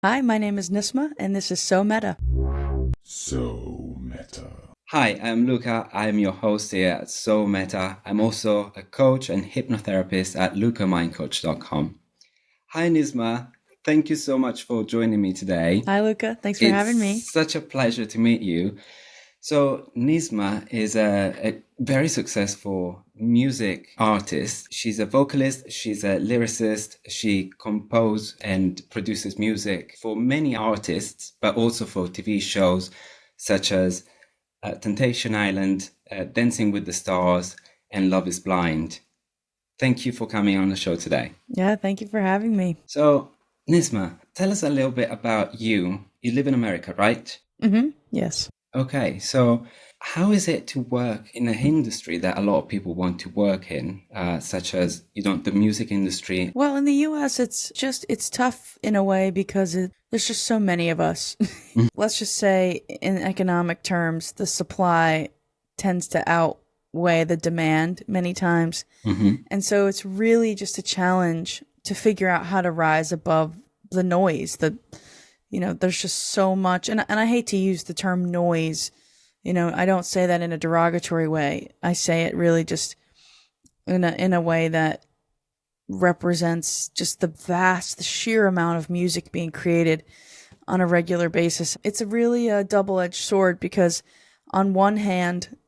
Hi, my name is Nismah, and this is So Meta. So Meta. Hi, I'm Luca. I'm your host here at So Meta. I'm also a coach and hypnotherapist at LucaMindCoach.com. Hi, Nismah. Thank you so much for joining me today. Hi, Luca. Thanks for having me. It's such a pleasure to meet you. So Nismah is a very successful music artist. She's a vocalist, she's a lyricist, she composes and produces music for many artists, but also for TV shows such as Temptation Island, Dancing with the Stars, and Love is Blind. Thank you for coming on the show today. Yeah, thank you for having me. So Nismah, tell us a little bit about you. You live in America, right? Mm-hmm. Yes. Okay, so how is it to work in an industry that a lot of people want to work in, such as, the music industry? Well, in the U.S., it's tough in a way because there's just so many of us. Let's just say in economic terms, the supply tends to outweigh the demand many times. Mm-hmm. And so it's really just a challenge to figure out how to rise above the noise. There's just so much, and I hate to use the term noise. I don't say that in a derogatory way. I say it really just in a way that represents just the sheer amount of music being created on a regular basis. It's a really a double-edged sword because on one hand,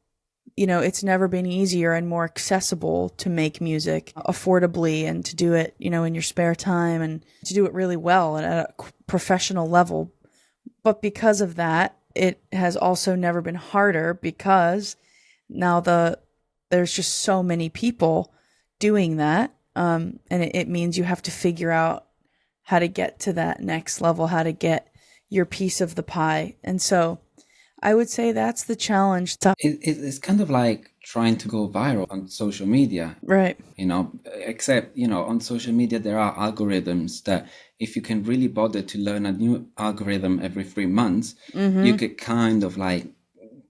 it's never been easier and more accessible to make music affordably and to do it, in your spare time and to do it really well and at a professional level. But because of that, it has also never been harder because now there's just so many people doing that. And it means you have to figure out how to get to that next level, how to get your piece of the pie. And so I would say that's the challenge. It's kind of like trying to go viral on social media. Right. Except, on social media, there are algorithms that if you can really bother to learn a new algorithm every 3 months, you could kind of like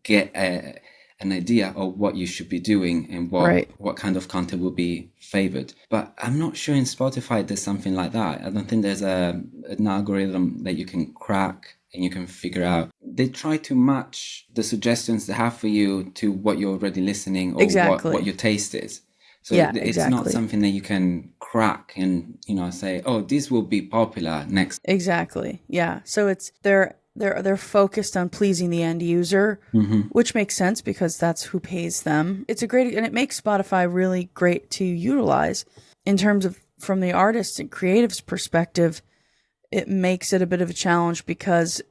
get an idea of what you should be doing and what kind of content will be favored. But I'm not sure in Spotify there's something like that. I don't think there's an algorithm that you can crack and you can figure out. They try to match the suggestions they have for you to what you're already listening or what your taste is. So it's not something that you can crack and, say, oh, this will be popular next. Exactly. Yeah. So it's they're focused on pleasing the end user, which makes sense because that's who pays them. And it makes Spotify really great to utilize in terms of from the artist and creative's perspective. It makes it a bit of a challenge because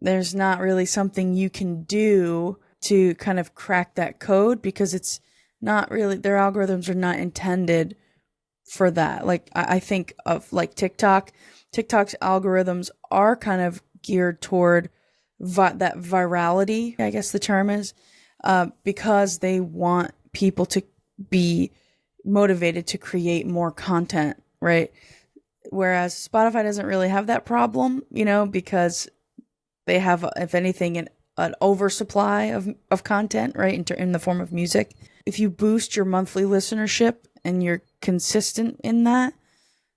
there's not really something you can do to kind of crack that code because it's not really, their algorithms are not intended for that. Like I think of like TikTok's algorithms are kind of geared toward that virality, I guess the term is, because they want people to be motivated to create more content, right? Whereas Spotify doesn't really have that problem, because they have, if anything, an oversupply of content, right, in the form of music. If you boost your monthly listenership and you're consistent in that,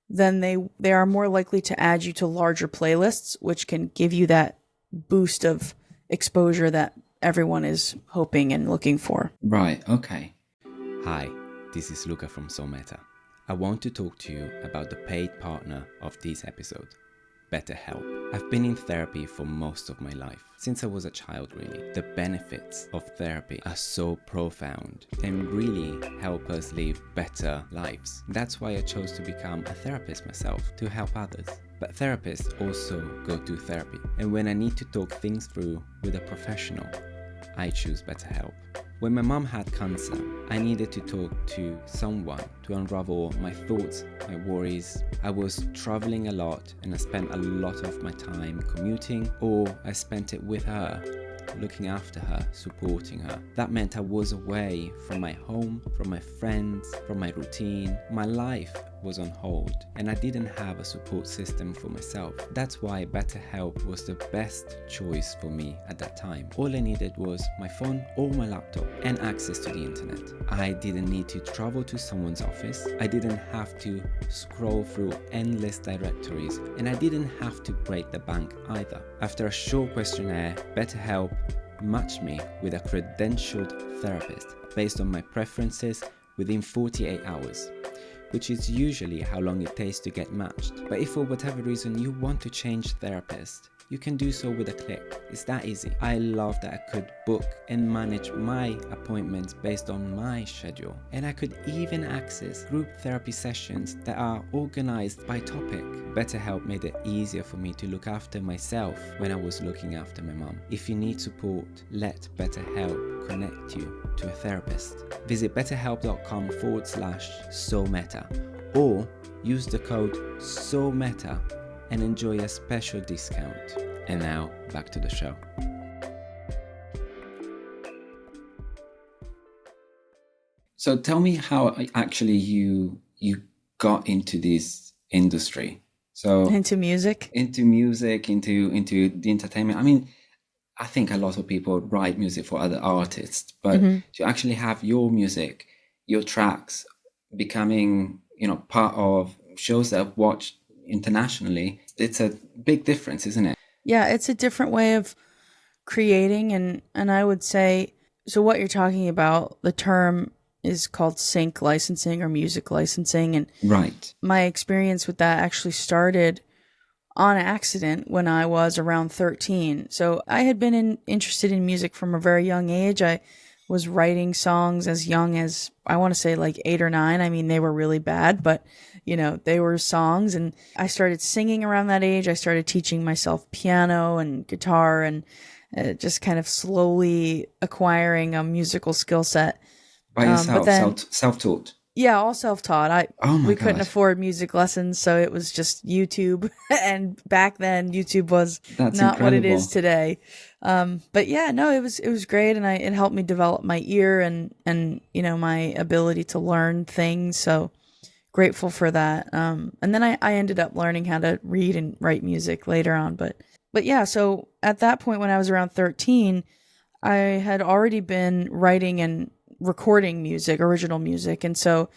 then they are more likely to add you to larger playlists, which can give you that boost of exposure that everyone is hoping and looking for. Right, okay. Hi, this is Luca from So Meta. I want to talk to you about the paid partner of this episode, BetterHelp. I've been in therapy for most of my life, since I was a child really. The benefits of therapy are so profound and really help us live better lives. That's why I chose to become a therapist myself, to help others. But therapists also go to therapy, and when I need to talk things through with a professional, I choose BetterHelp. When my mom had cancer, I needed to talk to someone to unravel my thoughts, my worries. I was traveling a lot and I spent a lot of my time commuting, or I spent it with her, looking after her, supporting her. That meant I was away from my home, from my friends, from my routine. My life was on hold and I didn't have a support system for myself. That's why BetterHelp was the best choice for me at that time. All I needed was my phone or my laptop and access to the internet. I didn't need to travel to someone's office. I didn't have to scroll through endless directories, and I didn't have to break the bank either. After a short questionnaire, BetterHelp matched me with a credentialed therapist based on my preferences within 48 hours, which is usually how long it takes to get matched. But if for whatever reason you want to change therapist, you can do so with a click. It's that easy. I love that I could book and manage my appointments based on my schedule. And I could even access group therapy sessions that are organized by topic. BetterHelp made it easier for me to look after myself when I was looking after my mom. If you need support, let BetterHelp connect you to a therapist. Visit betterhelp.com/SoMeta or use the code SoMeta and enjoy a special discount. And now, back to the show. So tell me how actually you got into this industry. So Into music? into the entertainment. I mean, I think a lot of people write music for other artists, but to actually have your music, your tracks becoming, part of shows that I've watched internationally, it's a big difference, isn't it? Yeah, it's a different way of creating, and I would say, so what you're talking about, the term is called sync licensing or music licensing, and Right. my experience with that actually started on accident when I was around 13. So I had been interested in music from a very young age. I was writing songs as young as, I want to say, like 8 or 9. I mean, they were really bad, but they were songs, and I started singing around that age. I started teaching myself piano and guitar, and just kind of slowly acquiring a musical skill set. By yourself, But then, self-taught. yeah, all self-taught. Oh my We couldn't God. afford music lessons, so it was just YouTube. And back then, YouTube was That's not what it is incredible. today. But yeah, no, it was great, and it helped me develop my ear and my ability to learn things. So grateful for that. And then I ended up learning how to read and write music later on. But yeah, so at that point when I was around 13, I had already been writing and recording music, original music. And so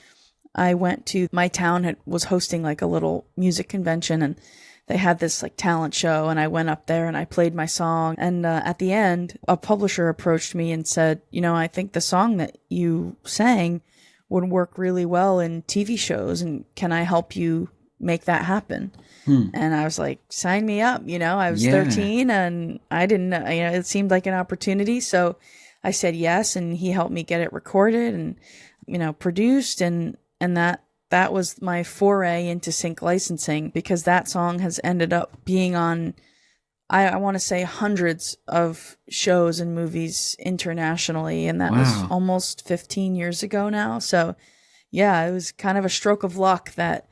I went to my town, was hosting like a little music convention, and they had this like talent show, and I went up there and I played my song. And at the end, a publisher approached me and said, I think the song that you sang would work really well in TV shows, and can I help you make that happen? And I was like, sign me up. I was 13 and I didn't know, it seemed like an opportunity. So I said yes, and he helped me get it recorded and, produced. And that was my foray into sync licensing, because that song has ended up being on, I want to say, hundreds of shows and movies internationally. And that was almost 15 years ago now. So yeah, it was kind of a stroke of luck that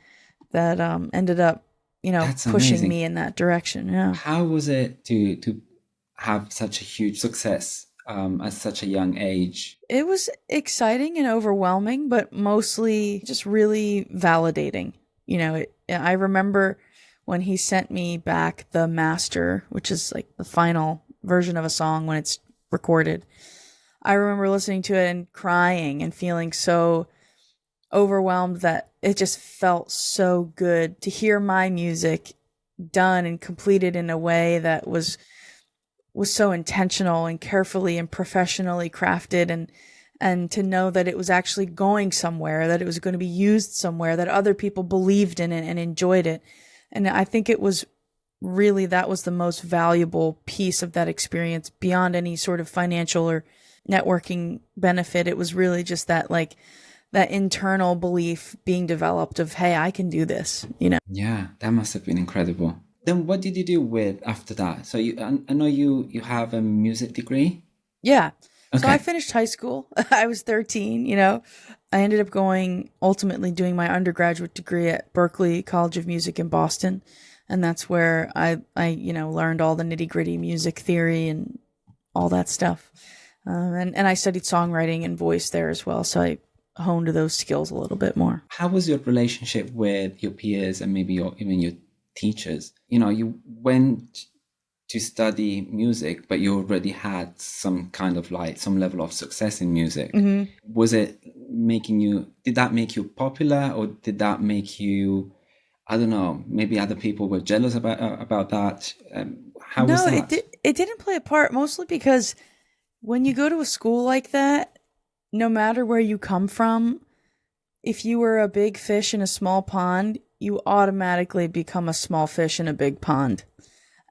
ended up, That's pushing amazing. me in that direction. Yeah. How was it to have such a huge success at such a young age? It was exciting and overwhelming, but mostly just really validating. I remember when he sent me back the master, which is like the final version of a song when it's recorded. I remember listening to it and crying and feeling so overwhelmed that it just felt so good to hear my music done and completed in a way that was so intentional and carefully and professionally crafted, and to know that it was actually going somewhere, that it was going to be used somewhere, that other people believed in it and enjoyed it. And I think it was really, that was the most valuable piece of that experience beyond any sort of financial or networking benefit. It was really just that, like, that internal belief being developed of, hey, I can do this, Yeah, that must have been incredible. Then what did you do with after that? So I know you have a music degree. Yeah. So Okay. I finished high school. I was 13, I ended up ultimately doing my undergraduate degree at Berklee College of Music in Boston. And that's where I learned all the nitty-gritty music theory and all that stuff. And I studied songwriting and voice there as well. So honed those skills a little bit more. How was your relationship with your peers and maybe even your teachers? You know, you went to study music, but you already had some kind of like some level of success in music. Was it did that make you popular, or did that make you, I don't know, maybe other people were jealous about that? How was that? It didn't play a part, mostly because when you go to a school like that, no matter where you come from, if you were a big fish in a small pond, you automatically become a small fish in a big pond.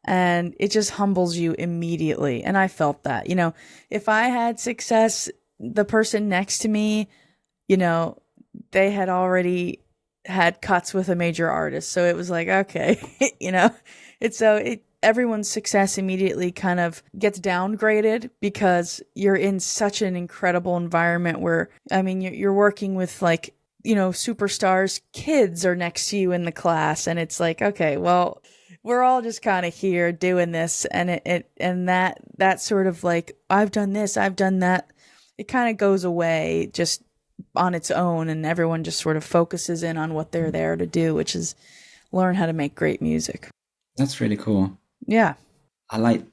And it just humbles you immediately. And I felt that, you know, if I had success, the person next to me, you know, they had already had cuts with a major artist. So it was like, okay, you know, everyone's success immediately kind of gets downgraded because you're in such an incredible environment where, I mean, you're working with like, you know, superstars, kids are next to you in the class. And it's like, okay, well, we're all just kind of here doing this, and that sort of like, I've done this, I've done that, it kind of goes away just on its own, and everyone just sort of focuses in on what they're there to do, which is learn how to make great music. That's really cool. Yeah. I like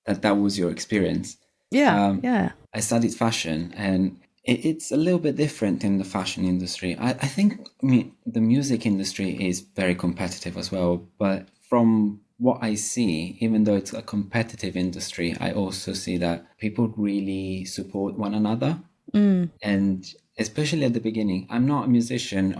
that was your experience. Yeah. Yeah. I studied fashion, and it's a little bit different in the fashion industry. I think, I mean, the music industry is very competitive as well, but from what I see, even though it's a competitive industry, I also see that people really support one another. And especially at the beginning, I'm not a musician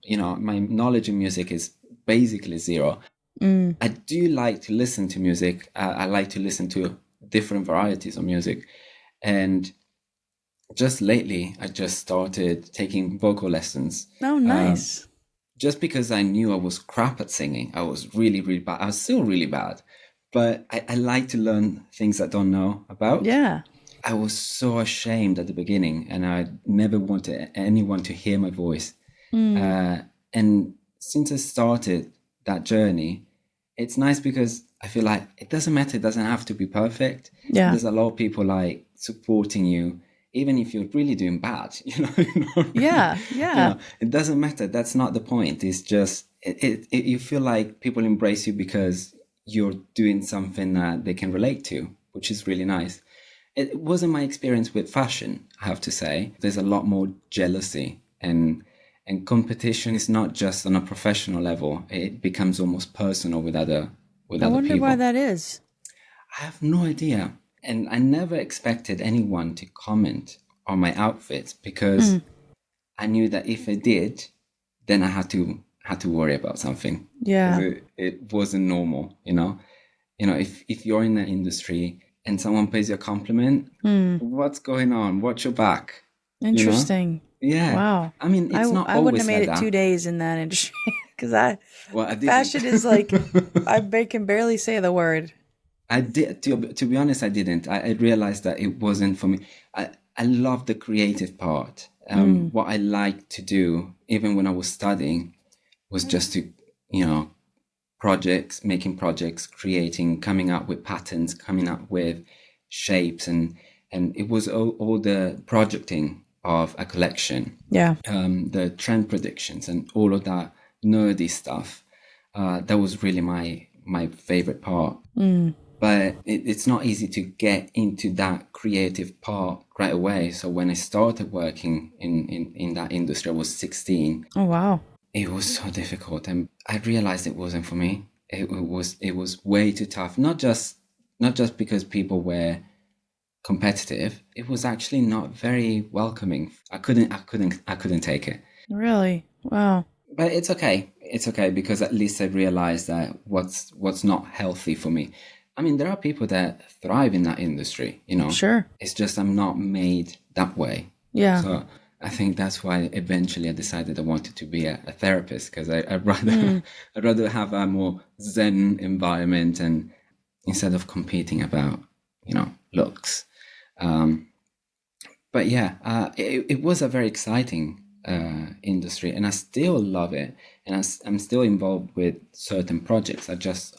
my knowledge in music is basically zero. I do like to listen to music. I like to listen to different varieties of music. And just lately, I just started taking vocal lessons. Oh, nice. Just because I knew I was crap at singing. I was really, really bad. I was still really bad. But I like to learn things I don't know about. Yeah. I was so ashamed at the beginning, and I never wanted anyone to hear my voice. And since I started that journey, it's nice because I feel like it doesn't matter. It doesn't have to be perfect. Yeah. There's a lot of people like supporting you, even if you're really doing bad, you know. Yeah. You know, it doesn't matter. That's not the point. It's just you feel like people embrace you because you're doing something that they can relate to, which is really nice. It wasn't my experience with fashion, I have to say. There's a lot more jealousy, and competition is not just on a professional level. It becomes almost personal with other people. I wonder why that is. I have no idea. And I never expected anyone to comment on my outfits because I knew that if I did, then I had to worry about something. Yeah. It wasn't normal, you know. You know, if you're in the industry and someone pays you a compliment, what's going on? Watch your back. Interesting. You know? Yeah. Wow. I mean, it's not always I wouldn't have made like it 2 days in that industry because didn't. Fashion is like, I can barely say the word. I did, to be honest, I didn't. I realized that it wasn't for me. I love the creative part. What I liked to do, even when I was studying, was just to, you know, making projects, creating, coming up with patterns, coming up with shapes. And it was all the projecting of a collection. Yeah. The trend predictions and all of that nerdy stuff. That was really my favorite part. But it's not easy to get into that creative part right away. So when I started working in that industry, I was 16. Oh, wow. It was so difficult. And I realized it wasn't for me. It was way too tough. Not just because people were competitive. It was actually not very welcoming. I couldn't take it. Really? Wow. But it's okay. It's okay because at least I realized that what's not healthy for me. I mean, there are people that thrive in that industry, you know. Sure. It's just I'm not made that way. Yeah. So I think that's why eventually I decided I wanted to be a therapist because I'd rather have a more zen environment and instead of competing about, you know, looks. But yeah, it was a very exciting industry, and I still love it, and I'm still involved with certain projects.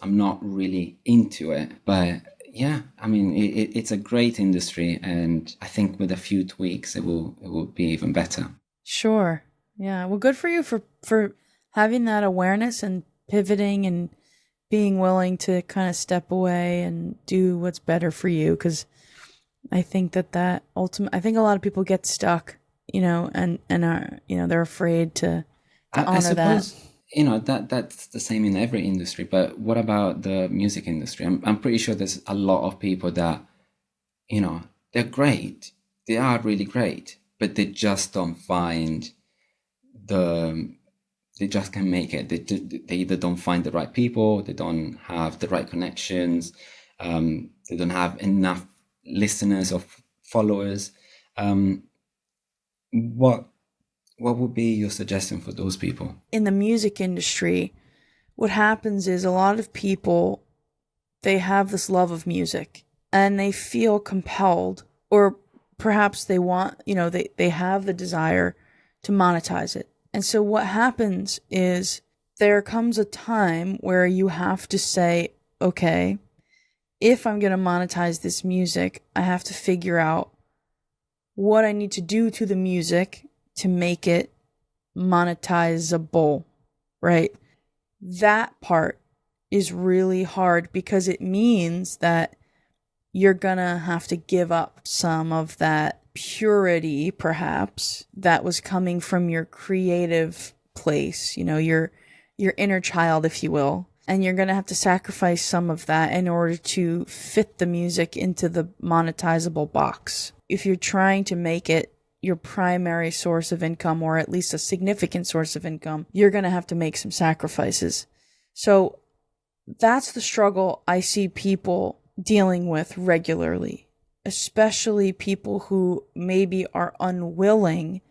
I'm not really into it, but yeah, I mean it's a great industry, and I think with a few tweaks it will be even better. Sure. Yeah. Well, good for you for having that awareness and pivoting and being willing to kind of step away and do what's better for you. Because I think that I think a lot of people get stuck, and are, they're afraid to honor I suppose, that. that's the same in every industry, but what about the music industry? I'm pretty sure there's a lot of people that, they're great. They are really great, but they just don't find they just can't make it. They either don't find the right people, they don't have the right connections, they don't have enough listeners or followers. What would be your suggestion for those people? In the music industry, what happens is a lot of people, they have this love of music and they feel compelled, or perhaps they want, they have the desire to monetize it. And so what happens is there comes a time where you have to say, okay, if I'm going to monetize this music, I have to figure out what I need to do to the music to make it monetizable, right? That part is really hard because it means that you're gonna have to give up some of that purity, perhaps, that was coming from your creative place, your inner child, if you will. And you're gonna have to sacrifice some of that in order to fit the music into the monetizable box. If you're trying to make it your primary source of income, or at least a significant source of income, you're going to have to make some sacrifices. So that's the struggle I see people dealing with regularly, especially people who maybe are unwilling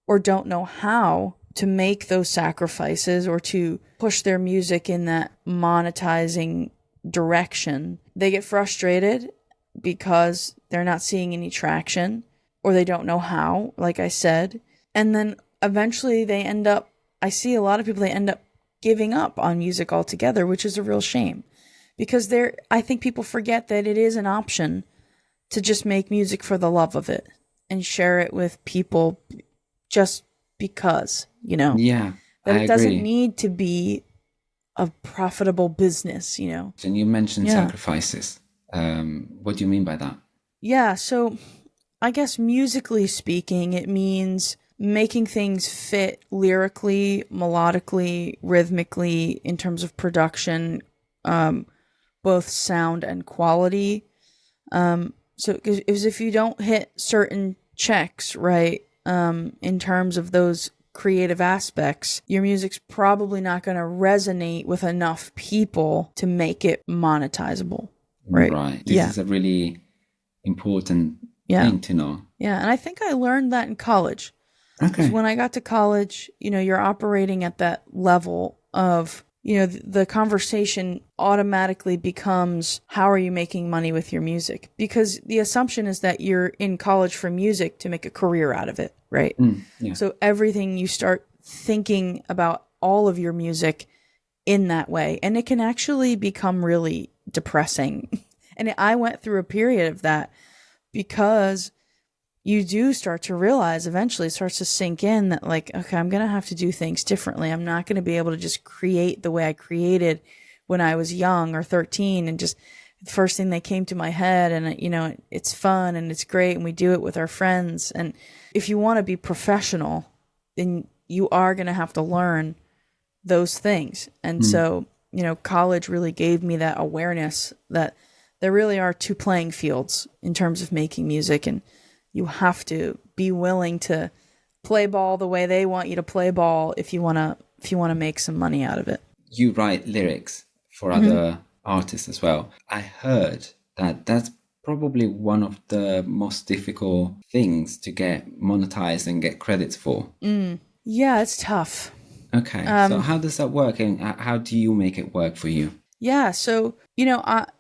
or don't know how to make those sacrifices or to push their music in that monetizing direction. They get frustrated because they're not seeing any traction, or they don't know how, like I said. And then eventually I see a lot of people, they end up giving up on music altogether, which is a real shame. Because I think people forget that it is an option to just make music for the love of it and share it with people just because, Yeah, that I it doesn't agree. need to be a profitable business, And you mentioned sacrifices. What do you mean by that? Yeah, so I guess musically speaking, it means making things fit lyrically, melodically, rhythmically, in terms of production, both sound and quality. So because if you don't hit certain checks, right, in terms of those creative aspects, your music's probably not going to resonate with enough people to make it monetizable, right? Right. This is a really important thing to know. Yeah, and I think I learned that in college. Okay. When I got to college, you're operating at that level of, the conversation automatically becomes, how are you making money with your music? Because the assumption is that you're in college for music to make a career out of it, right? Yeah. So everything, you start thinking about all of your music in that way. And it can actually become really depressing. And I went through a period of that, because you do start to realize, eventually it starts to sink in that, like, okay, I'm going to have to do things differently. I'm not going to be able to just create the way I created when I was young or 13 and just the first thing that came to my head. And, it's fun and it's great and we do it with our friends. And if you want to be professional, then you are going to have to learn those things. And so, college really gave me that awareness that there really are two playing fields in terms of making music, and you have to be willing to play ball the way they want you to play ball if you want to make some money out of it. You write lyrics for other artists as well. I heard that that's probably one of the most difficult things to get monetized and get credits for. Yeah, it's tough. Okay, so how does that work, and how do you make it work for you? Yeah, so,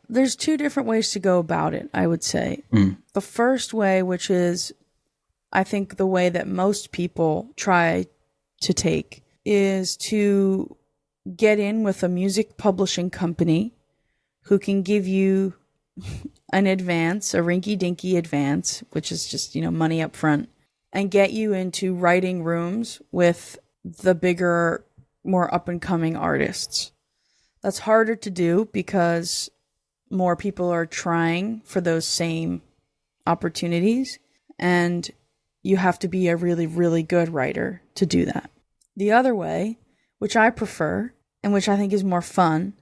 there's two different ways to go about it, I would say. The first way, which is, I think, the way that most people try to take, is to get in with a music publishing company who can give you an advance, a rinky-dinky advance, which is just, money up front. and get you into writing rooms with the bigger, more up and coming artists. That's harder to do because more people are trying for those same opportunities, and you have to be a really, really good writer to do that. The other way, which I prefer and which I think is more fun,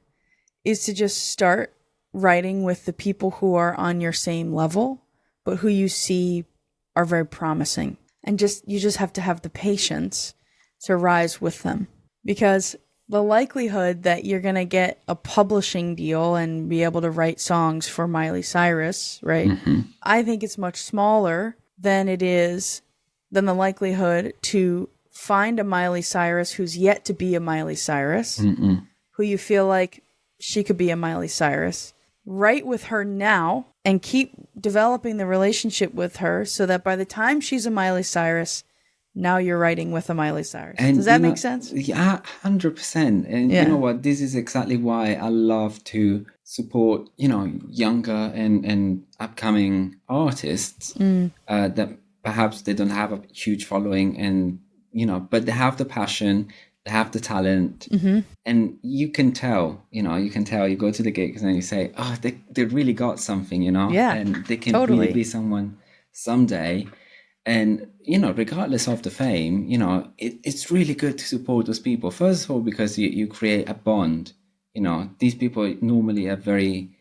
is to just start writing with the people who are on your same level, but who you see are very promising. And you just have to have the patience to rise with them. Because the likelihood that you're going to get a publishing deal and be able to write songs for Miley Cyrus, right? I think it's much smaller than the likelihood to find a Miley Cyrus who's yet to be a Miley Cyrus, who you feel like she could be a Miley Cyrus. Write with her now and keep developing the relationship with her so that by the time she's a Miley Cyrus, now you're writing with a Miley Cyrus. And does that make sense? Yeah, 100%. And you know what? This is exactly why I love to support, younger and upcoming artists that perhaps they don't have a huge following and, but they have the passion, they have the talent, and you can tell, you go to the gigs and you say, oh, they really got something, Yeah, and they can totally really be someone someday. And, regardless of the fame, it's really good to support those people. First of all, because you create a bond. These people normally are very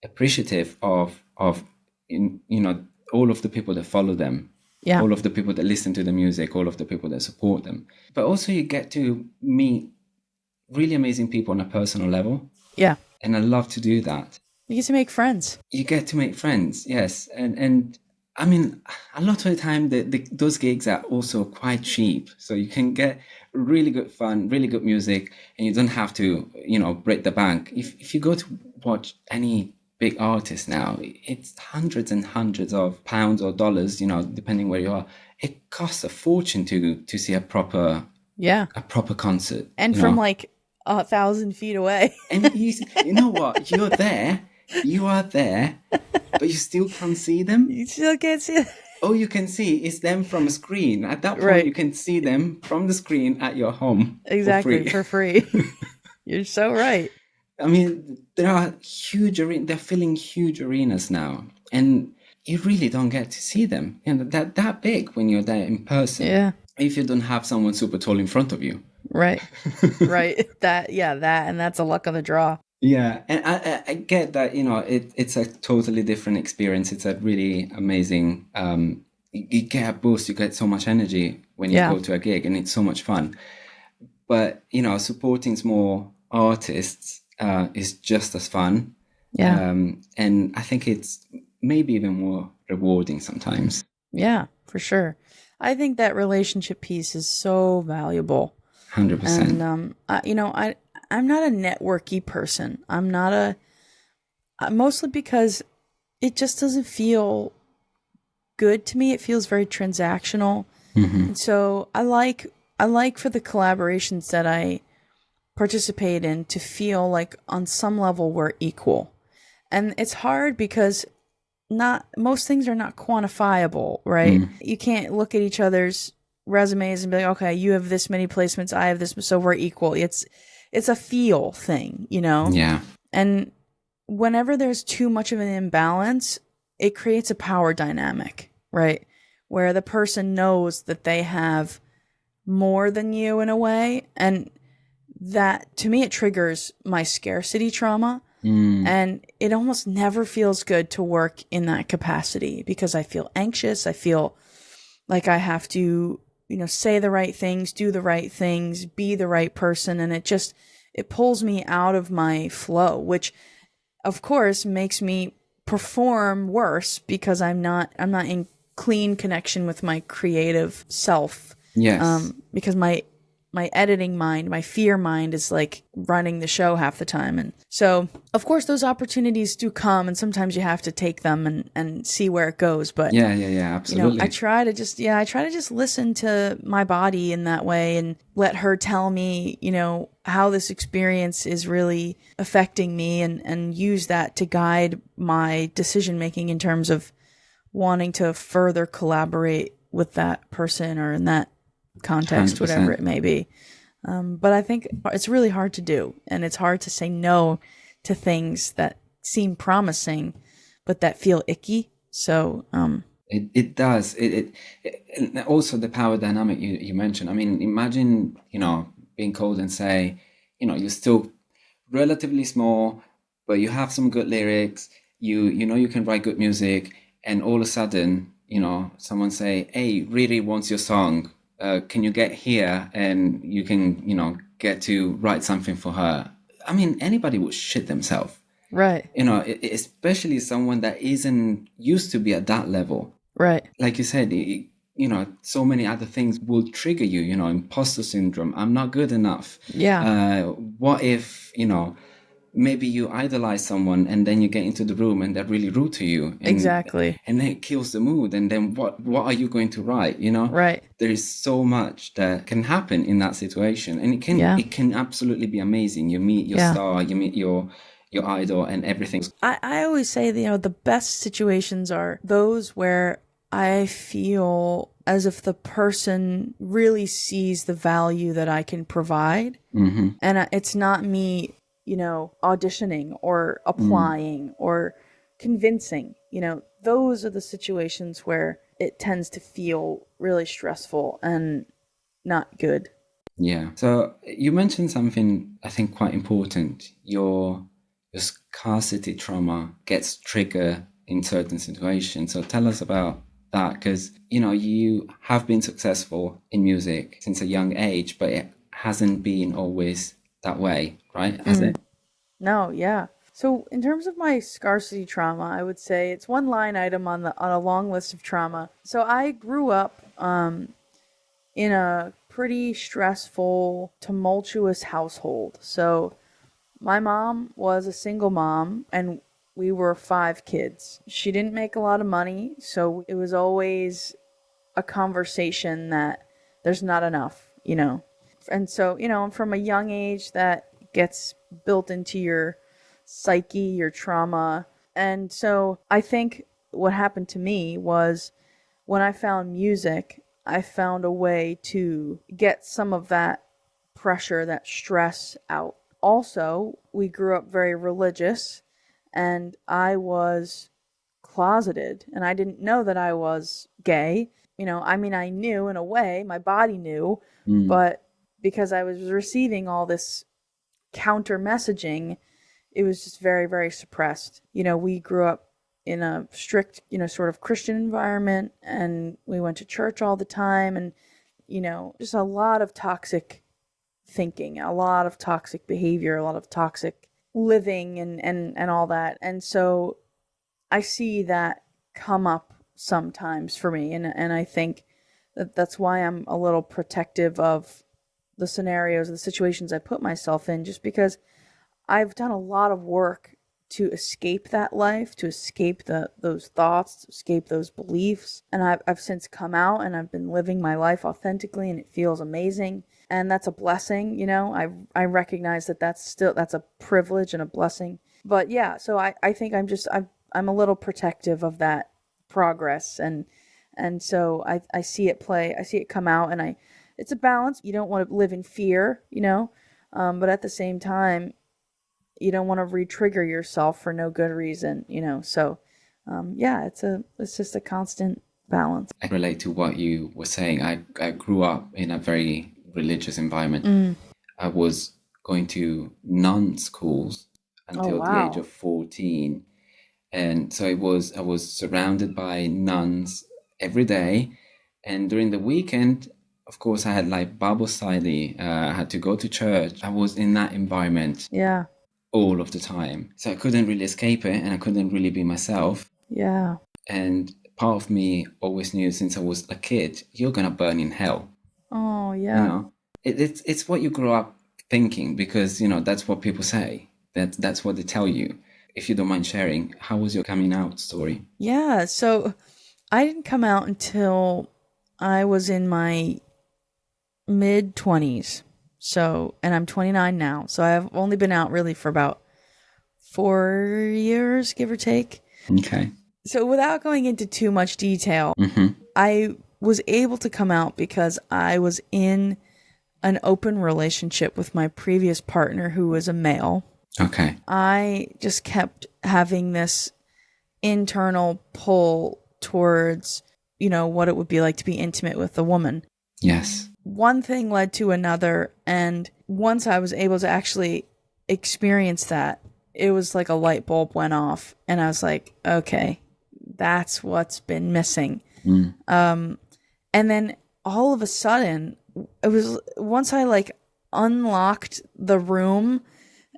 appreciative of all of the people that follow them. Yeah. All of the people that listen to the music, all of the people that support them. But also you get to meet really amazing people on a personal level. Yeah. And I love to do that. You get to make friends. You get to make friends, yes. And I mean, a lot of the time, those gigs are also quite cheap. So you can get really good fun, really good music, and you don't have to, break the bank. If you go to watch any big artist now, it's hundreds and hundreds of pounds or dollars, depending where you are. It costs a fortune to see a proper concert. And from like 1,000 feet away. And you know what? You are there, but you still can't see them. You still can't see them. All you can see is them from a screen. At that point, right. You can see them from the screen at your home. Exactly, for free. You're so right. I mean, there are they're filling huge arenas now, and you really don't get to see them. That big when you're there in person. Yeah. If you don't have someone super tall in front of you. Right. Right. And that's a luck of the draw. Yeah, and I get that, it's a totally different experience. It's a really amazing, you get a boost, you get so much energy when you go to a gig, and it's so much fun. But, supporting small artists is just as fun. Yeah. And I think it's maybe even more rewarding sometimes. Yeah, for sure. I think that relationship piece is so valuable. 100%. And, I'm not a networky person. I'm not mostly because it just doesn't feel good to me. It feels very transactional. And so I like for the collaborations that I participate in to feel like on some level we're equal. And it's hard because most things are not quantifiable, right? You can't look at each other's resumes and be like, okay, you have this many placements, I have this, so we're equal. It's a feel thing, Yeah. And whenever there's too much of an imbalance, it creates a power dynamic, right? Where the person knows that they have more than you in a way. And that, to me, it triggers my scarcity trauma. And it almost never feels good to work in that capacity because I feel anxious. I feel like I have to say the right things, do the right things, be the right person. And it pulls me out of my flow, which of course makes me perform worse because I'm not in clean connection with my creative self. Yes. Because my editing mind, my fear mind is like running the show half the time. And so of course those opportunities do come and sometimes you have to take them and see where it goes. But yeah, absolutely. I try to just listen to my body in that way and let her tell me, how this experience is really affecting me and use that to guide my decision making in terms of wanting to further collaborate with that person or in that context, 100%. whatever it may be. But I think it's really hard to do, and it's hard to say no to things that seem promising, but that feel icky. So, it does. And also the power dynamic you mentioned. I mean, imagine, being called and say, you're still relatively small, but you have some good lyrics. You can write good music, and all of a sudden, someone say, "Hey, Riri wants your song. Can you get here and you can, get to write something for her?" I mean, anybody would shit themselves. right, Especially someone that isn't used to be at that level. right, Like you said, so many other things will trigger you, imposter syndrome. I'm not good enough. yeah, What if, maybe you idolize someone and then you get into the room and they're really rude to you. And, exactly, And then it kills the mood. And then what are you going to write? right, There is so much that can happen in that situation. And it can absolutely be amazing. You meet your star, you meet your idol and everything. I always say, the best situations are those where I feel as if the person really sees the value that I can provide. Mm-hmm. And it's not me, auditioning or applying or convincing. Those are the situations where it tends to feel really stressful and not good. Yeah. So you mentioned something I think quite important. Your scarcity trauma gets triggered in certain situations. So tell us about that, because you have been successful in music since a young age, but it hasn't been always that way, right? Has it? No, yeah. So in terms of my scarcity trauma, I would say it's one line item on a long list of trauma. So I grew up in a pretty stressful, tumultuous household. So my mom was a single mom, and we were 5 kids. She didn't make a lot of money, so it was always a conversation that there's not enough, And so, from a young age, that gets built into your psyche, your trauma. And so I think what happened to me was when I found music, I found a way to get some of that pressure, that stress out. Also, we grew up very religious, and I was closeted, and I didn't know that I was gay. I knew in a way, my body knew, but because I was receiving all this counter messaging, it was just very, very suppressed. We grew up in a strict, sort of Christian environment, and we went to church all the time, and, just a lot of toxic thinking, a lot of toxic behavior, a lot of toxic living and all that. And so I see that come up sometimes for me. And I think that's why I'm a little protective of the scenarios, the situations I put myself in, just because I've done a lot of work to escape that life, to escape those thoughts, to escape those beliefs. And I've since come out, and I've been living my life authentically, and it feels amazing. And that's a blessing, I recognize that's a privilege and a blessing. But yeah, so I think I'm a little protective of that progress, and so I see it come out, and it's a balance. You don't want to live in fear, but at the same time, you don't want to re-trigger yourself for no good reason, so yeah, it's just a constant balance. I relate to what you were saying. I grew up in a very religious environment. I was going to nun schools until the age of 14. And so I was surrounded by nuns every day. And during the weekend, of course, I had like Bible study. I had to go to church. I was in that environment all of the time. So I couldn't really escape it, and I couldn't really be myself. Yeah. And part of me always knew since I was a kid, you're going to burn in hell. Oh, yeah. It's what you grow up thinking, because, that's what people say. That's what they tell you. If you don't mind sharing, how was your coming out story? Yeah, so I didn't come out until I was in my mid-20s. So, and I'm 29 now. So I've only been out really for about 4 years, give or take. Okay. So without going into too much detail, Mm-hmm. I was able to come out because I was in an open relationship with my previous partner who was a male. Okay. I just kept having this internal pull towards, what it would be like to be intimate with a woman. Yes. One thing led to another, and once I was able to actually experience that, it was like a light bulb went off, and I was like, okay, that's what's been missing. And then all of a sudden, it was once I like unlocked the room,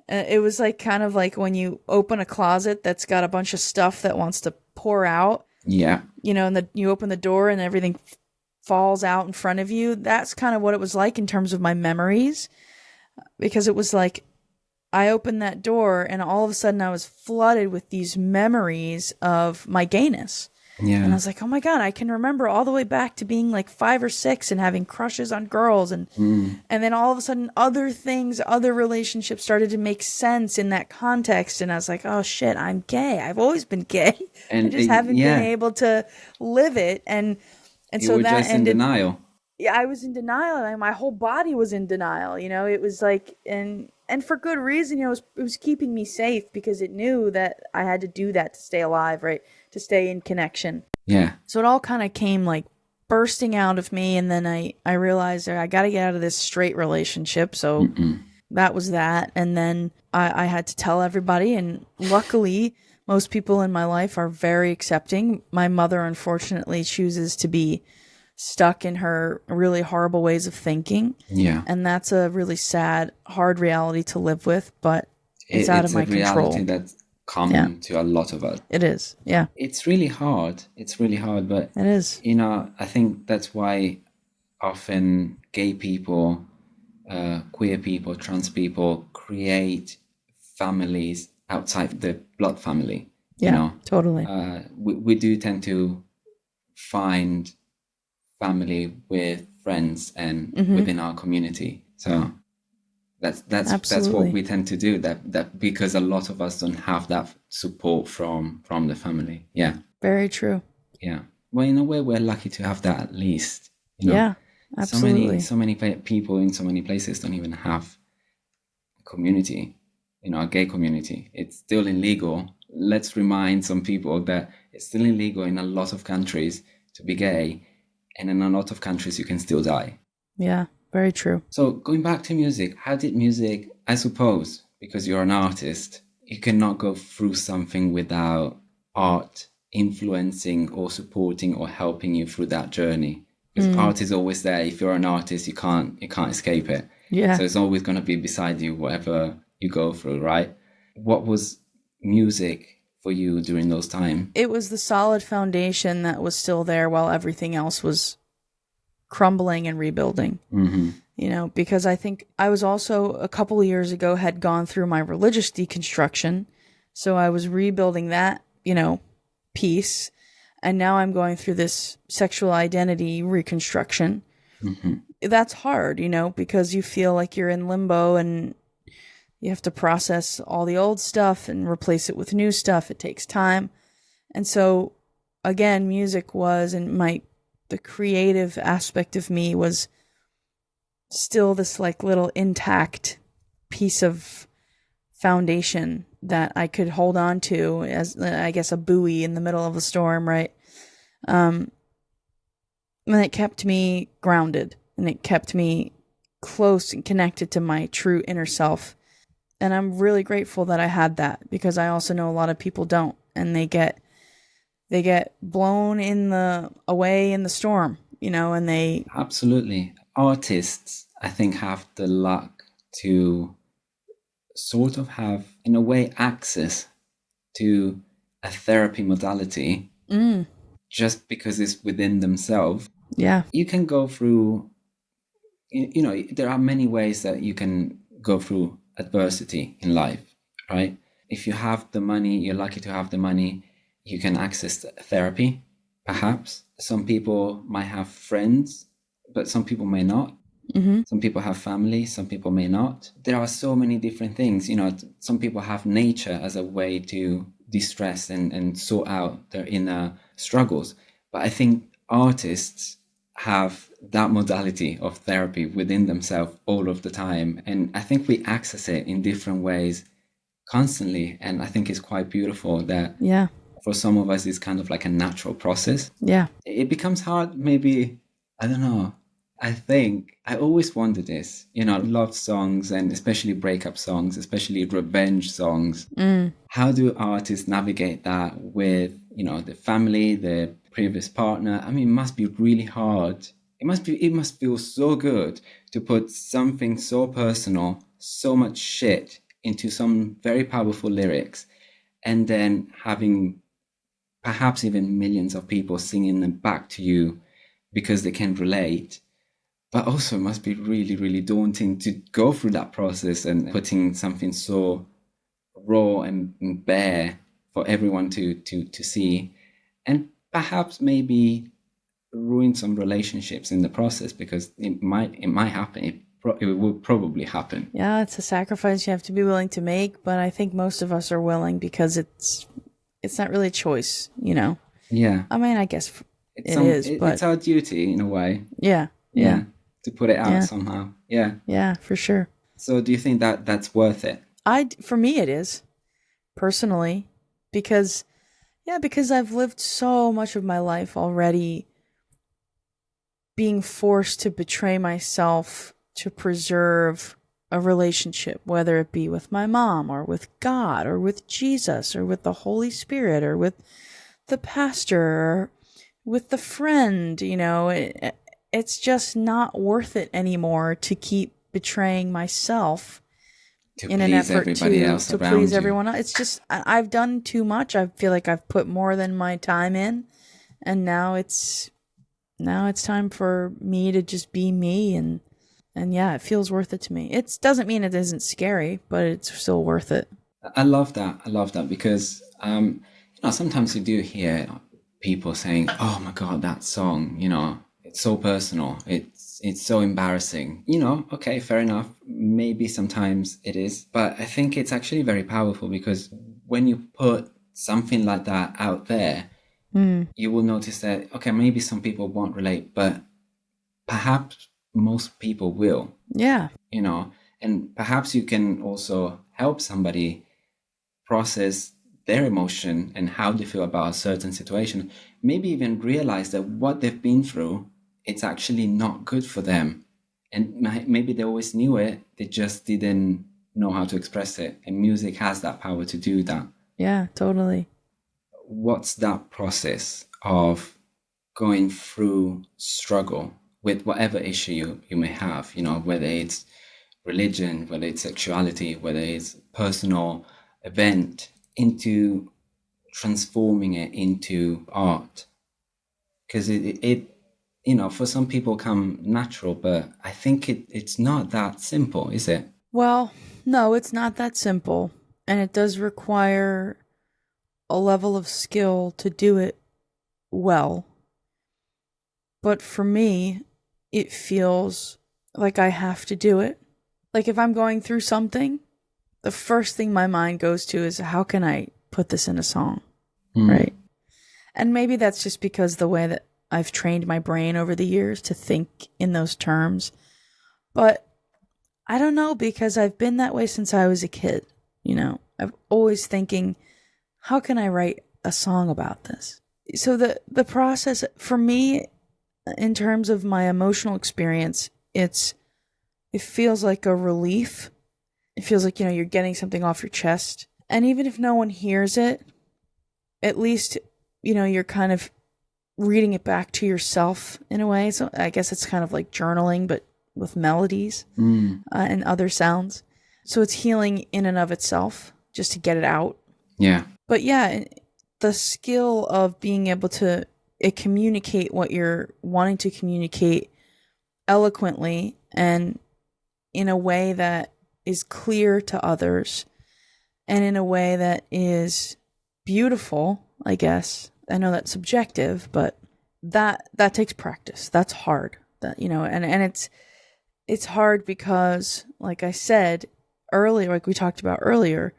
it was like kind of like when you open a closet that's got a bunch of stuff that wants to pour out. Yeah. And you open the door and everything falls out in front of you. That's kind of what it was like in terms of my memories, because it was like I opened that door and all of a sudden I was flooded with these memories of my gayness. Yeah. And I was like, oh my God, I can remember all the way back to being like 5 or 6 and having crushes on girls. And then all of a sudden other things, other relationships started to make sense in that context. And I was like, oh shit, I'm gay. I've always been gay. And I just haven't been able to live it. And you so were that just ended. in denial. Yeah, I was in denial. And my whole body was in denial. It was like, and for good reason, it was keeping me safe because it knew that I had to do that to stay alive, right? To stay in connection. Yeah. So it all kind of came like bursting out of me. And then I realized I got to get out of this straight relationship. So that was that. And then I had to tell everybody. And luckily, most people in my life are very accepting. My mother, unfortunately, chooses to be stuck in her really horrible ways of thinking. Yeah. And that's a really sad, hard reality to live with, but it's out of my control. It's a reality that's common to a lot of us. It is. Yeah. It's really hard. But it is. I think that's why often gay people, queer people, trans people create families outside the blood family. Yeah, totally. We do tend to find family with friends and within our community. So that's what we tend to do. That because a lot of us don't have that support from the family. Yeah. Very true. Yeah. Well, in a way, we're lucky to have that at least. Yeah, absolutely. So many people in so many places don't even have a community. A gay community. It's still illegal. Let's remind some people that it's still illegal in a lot of countries to be gay. And in a lot of countries, you can still die. Yeah, very true. So going back to music, how did music, I suppose, because you're an artist, you cannot go through something without art influencing or supporting or helping you through that journey. Because art is always there. If you're an artist, you can't escape it. Yeah. So it's always going to be beside you, whatever you go through, right? What was music for you during those times? It was the solid foundation that was still there while everything else was crumbling and rebuilding. Because I think I was also a couple of years ago had gone through my religious deconstruction. So I was rebuilding that, piece. And now I'm going through this sexual identity reconstruction. That's hard, because you feel like you're in limbo and you have to process all the old stuff and replace it with new stuff. It takes time. And so, again, music was, and the creative aspect of me was still this like little intact piece of foundation that I could hold on to as, I guess, a buoy in the middle of a storm, right? And it kept me grounded, and it kept me close and connected to my true inner self. And I'm really grateful that I had that, because I also know a lot of people don't, and they get blown away in the storm, and they... Absolutely. Artists, I think, have the luck to sort of have, in a way, access to a therapy modality just because it's within themselves. Yeah. You can go through, there are many ways that you can go through adversity in life, right? If you have the money, you're lucky to have the money, you can access therapy, perhaps. Some people might have friends, but some people may not. Some people have family, some people may not. There are so many different things. Some people have nature as a way to de-stress and sort out their inner struggles. But I think artists have that modality of therapy within themselves all of the time. And I think we access it in different ways constantly. And I think it's quite beautiful that for some of us, it's kind of like a natural process. Yeah. It becomes hard, maybe, I don't know. I think I always wonder this, love songs and especially breakup songs, especially revenge songs. How do artists navigate that with, the family, the previous partner? I mean, it must be really hard. It must feel so good to put something so personal, so much shit into some very powerful lyrics, and then having perhaps even millions of people singing them back to you because they can relate. But also it must be really, really daunting to go through that process and putting something so raw and bare for everyone to see, and perhaps maybe ruin some relationships in the process, because it might happen. It will probably happen. Yeah, it's a sacrifice you have to be willing to make, but I think most of us are willing because it's not really a choice, Yeah. I mean, I guess but it's our duty in a way. Yeah. To put it out somehow. Yeah. Yeah, for sure. So do you think that that's worth it? For me it is, personally, because I've lived so much of my life already being forced to betray myself to preserve a relationship, whether it be with my mom or with God or with Jesus or with the Holy Spirit or with the pastor or with the friend, it's just not worth it anymore to keep betraying myself in an effort to please everyone else. It's just, I've done too much. I feel like I've put more than my time in, and now it's time for me to just be me, and yeah, it feels worth it to me. It doesn't mean it isn't scary, but it's still worth it. I love that because sometimes you do hear people saying, "Oh my God, that song, it's so personal. It's so embarrassing." Okay, fair enough. Maybe sometimes it is, but I think it's actually very powerful, because when you put something like that out there, you will notice that, okay, maybe some people won't relate, but perhaps most people will. Yeah. And perhaps you can also help somebody process their emotion and how they feel about a certain situation. Maybe even realize that what they've been through, it's actually not good for them. And maybe they always knew it, they just didn't know how to express it. And music has that power to do that. Yeah, totally. What's that process of going through struggle with whatever issue you may have, whether it's religion, whether it's sexuality, whether it's personal event, into transforming it into art? Because it for some people come natural, but I think it's not that simple, is it? Well, no, it's not that simple. And it does require a level of skill to do it well. But for me, it feels like I have to do it. Like if I'm going through something, the first thing my mind goes to is, how can I put this in a song? Right? And maybe that's just because the way that I've trained my brain over the years to think in those terms. But I don't know, because I've been that way since I was a kid. I'm always thinking, how can I write a song about this? So the process for me, in terms of my emotional experience, it feels like a relief. It feels like, you're getting something off your chest. And even if no one hears it, at least, you're kind of reading it back to yourself in a way. So I guess it's kind of like journaling, but with melodies and other sounds. So it's healing in and of itself, just to get it out. Yeah. But yeah, the skill of being able to communicate what you're wanting to communicate eloquently and in a way that is clear to others and in a way that is beautiful, I guess. I know that's subjective, but that takes practice. That's hard. And it's hard because, like we talked about earlier,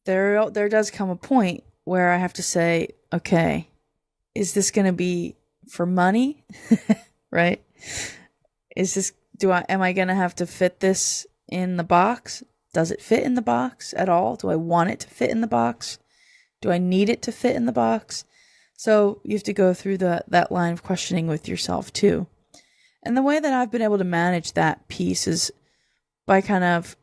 there does come a point where I have to say, okay, is this going to be for money? Right? Am I going to have to fit this in the box? Does it fit in the box at all? Do I want it to fit in the box? Do I need it to fit in the box? So you have to go through that line of questioning with yourself too. And the way that I've been able to manage that piece is by kind of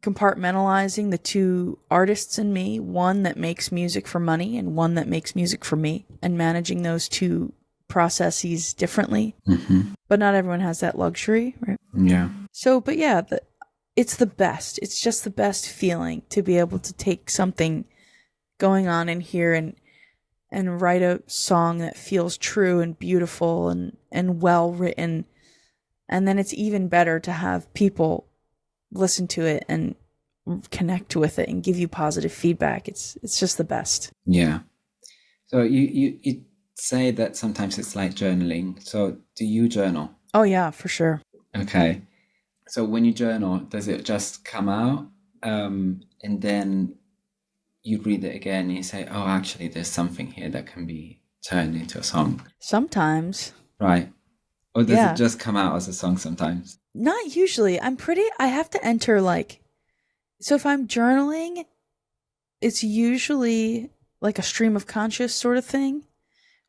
compartmentalizing the two artists in me, one that makes music for money and one that makes music for me, and managing those two processes differently. Mm-hmm. But not everyone has that luxury, right? Yeah. So, but yeah, it's the best. It's just the best feeling to be able to take something going on in here and write a song that feels true and beautiful and well written. And then it's even better to have people listen to it and connect with it and give you positive feedback. It's just the best. Yeah. So you say that sometimes it's like journaling. So do you journal? Oh yeah, for sure. Okay. So when you journal, does it just come out and then you read it again and you say, oh, actually, there's something here that can be turned into a song? Sometimes. Right. Or does it just come out as a song sometimes? Not usually. I have to enter so if I'm journaling, it's usually like a stream of conscious sort of thing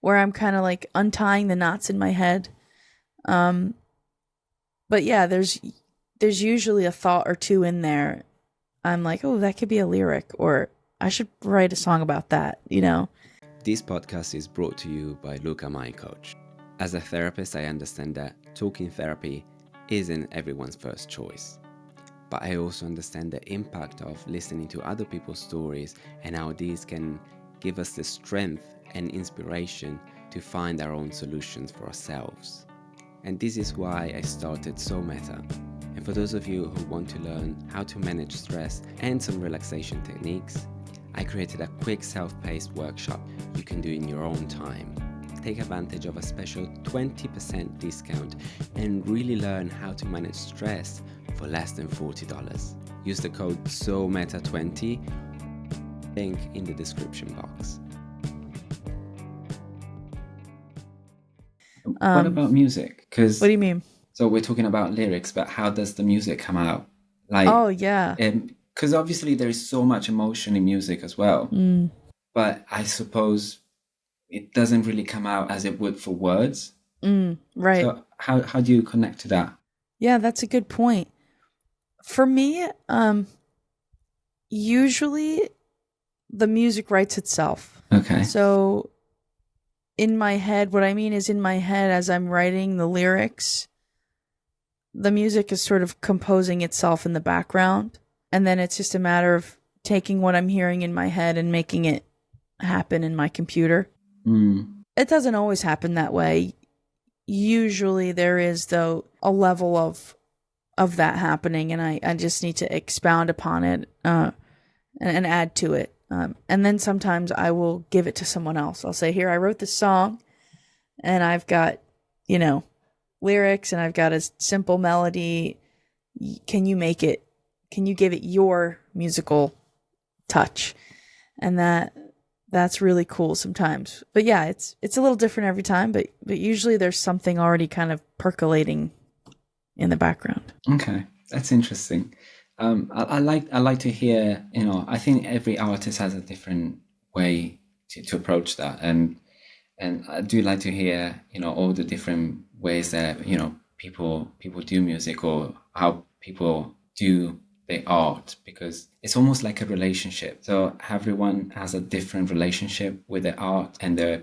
where I'm kind of like untying the knots in my head. But yeah, there's usually a thought or two in there. I'm like, oh, that could be a lyric, or I should write a song about that, you know? This podcast is brought to you by LucaMindCoach. As a therapist, I understand that talking therapy isn't everyone's first choice. But I also understand the impact of listening to other people's stories and how these can give us the strength and inspiration to find our own solutions for ourselves. And this is why I started So Meta. And for those of you who want to learn how to manage stress and some relaxation techniques, I created a quick self-paced workshop you can do in your own time. Take advantage of a special 20% discount and really learn how to manage stress for less than $40. Use the code SOMETA20, link in the description box. What about music? What do you mean? So we're talking about lyrics, but how does the music come out? Like, oh yeah, because obviously there is so much emotion in music as well. But I suppose it doesn't really come out as it would for words. Right. So how do you connect to that? Yeah, that's a good point. For me, usually the music writes itself. Okay. So in my head, what I mean is in my head as I'm writing the lyrics, the music is sort of composing itself in the background. And then it's just a matter of taking what I'm hearing in my head and making it happen in my computer. It doesn't always happen that way. Usually there is, though, a level of that happening, and I just need to expound upon it and add to it. And then sometimes I will give it to someone else. I'll say, here, I wrote this song, and I've got, lyrics, and I've got a simple melody. Can you make it? Can you give it your musical touch? And that's really cool sometimes. But yeah, it's a little different every time, but usually there's something already kind of percolating in the background. Okay, that's interesting. I like to hear, I think every artist has a different way to approach that, and I do like to hear, all the different ways that, people do music, or how people do their art, because it's almost like a relationship. So everyone has a different relationship with their art and their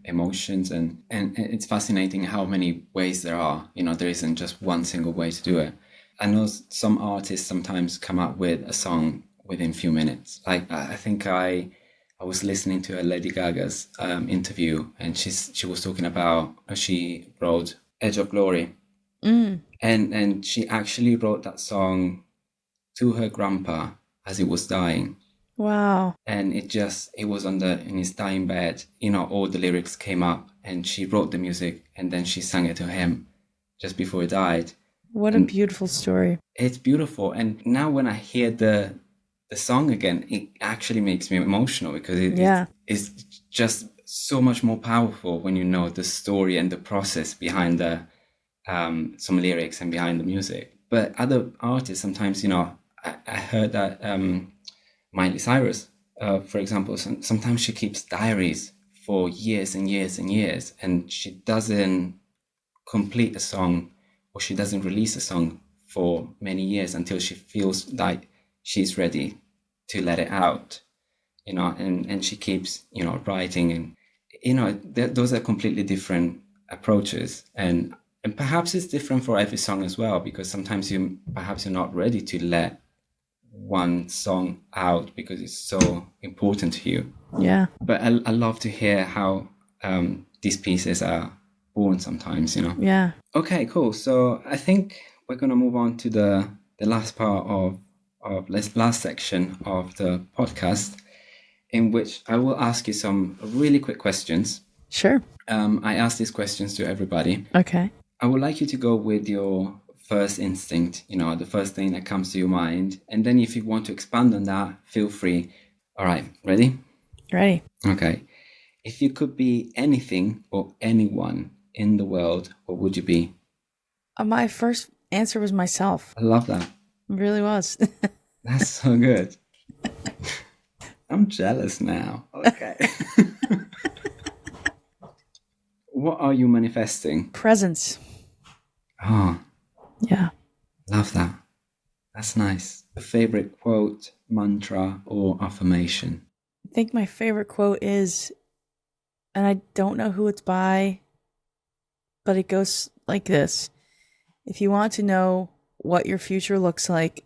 emotions, and it's fascinating how many ways there are. There isn't just one single way to do it. I know some artists sometimes come up with a song within a few minutes. Like, I think I was listening to a Lady Gaga's interview, and she was talking about how she wrote Edge of Glory. And she actually wrote that song to her grandpa as he was dying. Wow. And it was in his dying bed, all the lyrics came up, and she wrote the music, and then she sang it to him just before he died. What a beautiful story. It's beautiful. And now when I hear the the song again, it actually makes me emotional because it's just so much more powerful when you know the story and the process behind the some lyrics and behind the music. But other artists sometimes, I heard that Miley Cyrus, for example, sometimes she keeps diaries for years and years and years, and she doesn't complete a song, or she doesn't release a song for many years until she feels like she's ready to let it out, and she keeps, writing, and, those are completely different approaches. And perhaps it's different for every song as well, because sometimes you're not ready to let one song out because it's so important to you. Yeah. But I love to hear how these pieces are born sometimes, Yeah. Okay, cool. So I think we're going to move on to the last part of last section of the podcast, in which I will ask you some really quick questions. Sure. I ask these questions to everybody. Okay. I would like you to go with your first instinct, the first thing that comes to your mind. And then if you want to expand on that, feel free. All right, ready? Ready. Okay. If you could be anything or anyone in the world, what would you be? My first answer was myself. I love that. It really was. That's so good. I'm jealous now. Okay. What are you manifesting? Presence. Oh, Yeah. love that. That's nice. A favorite quote, mantra, or affirmation? I think my favorite quote is, and I don't know who it's by, but it goes like this. If you want to know what your future looks like,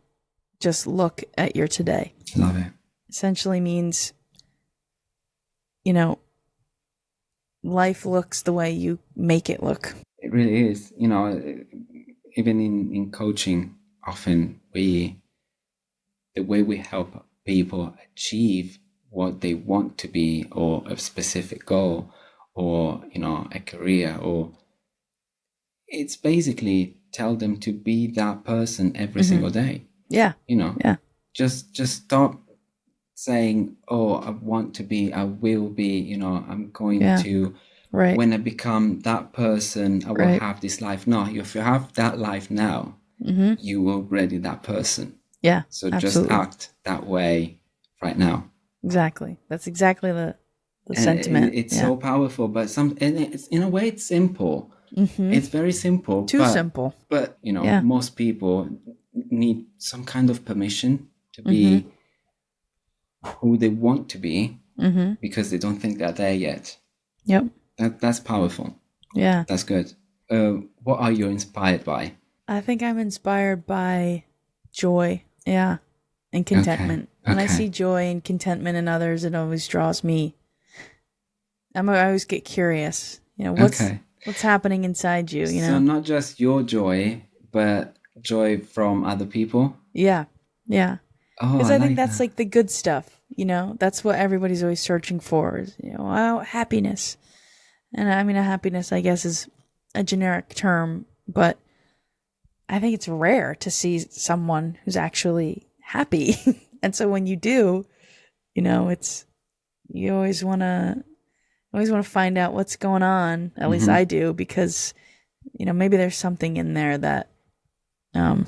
just look at your today. Love it. Essentially means, life looks the way you make it look. It really is. Even in coaching, often the way we help people achieve what they want to be, or a specific goal, or, a career, or it's basically tell them to be that person every single day. Yeah. Yeah. Just stop saying, oh, I want to be, I will be, I'm going to, Right. when I become that person, I will have this life. No, if you have that life now, you are already that person. Yeah. So absolutely. just act that way right now. Exactly. That's exactly the sentiment. It's so powerful, but and it's, in a way, it's simple. It's very simple. Too simple. But, most people need some kind of permission to be who they want to be, because they don't think they're there yet. Yep. That's powerful. Yeah. That's good. What are you inspired by? I think I'm inspired by joy. Yeah. And contentment. When I see joy and contentment in others, it always draws me. I always get curious. What's happening inside you, So not just your joy, but joy from other people? Yeah. Yeah. Because I think that's like the good stuff, that's what everybody's always searching for is, happiness. And I mean, happiness, I guess, is a generic term, but I think it's rare to see someone who's actually happy. And so when you do, you always want to find out what's going on. At least I do, because, maybe there's something in there that you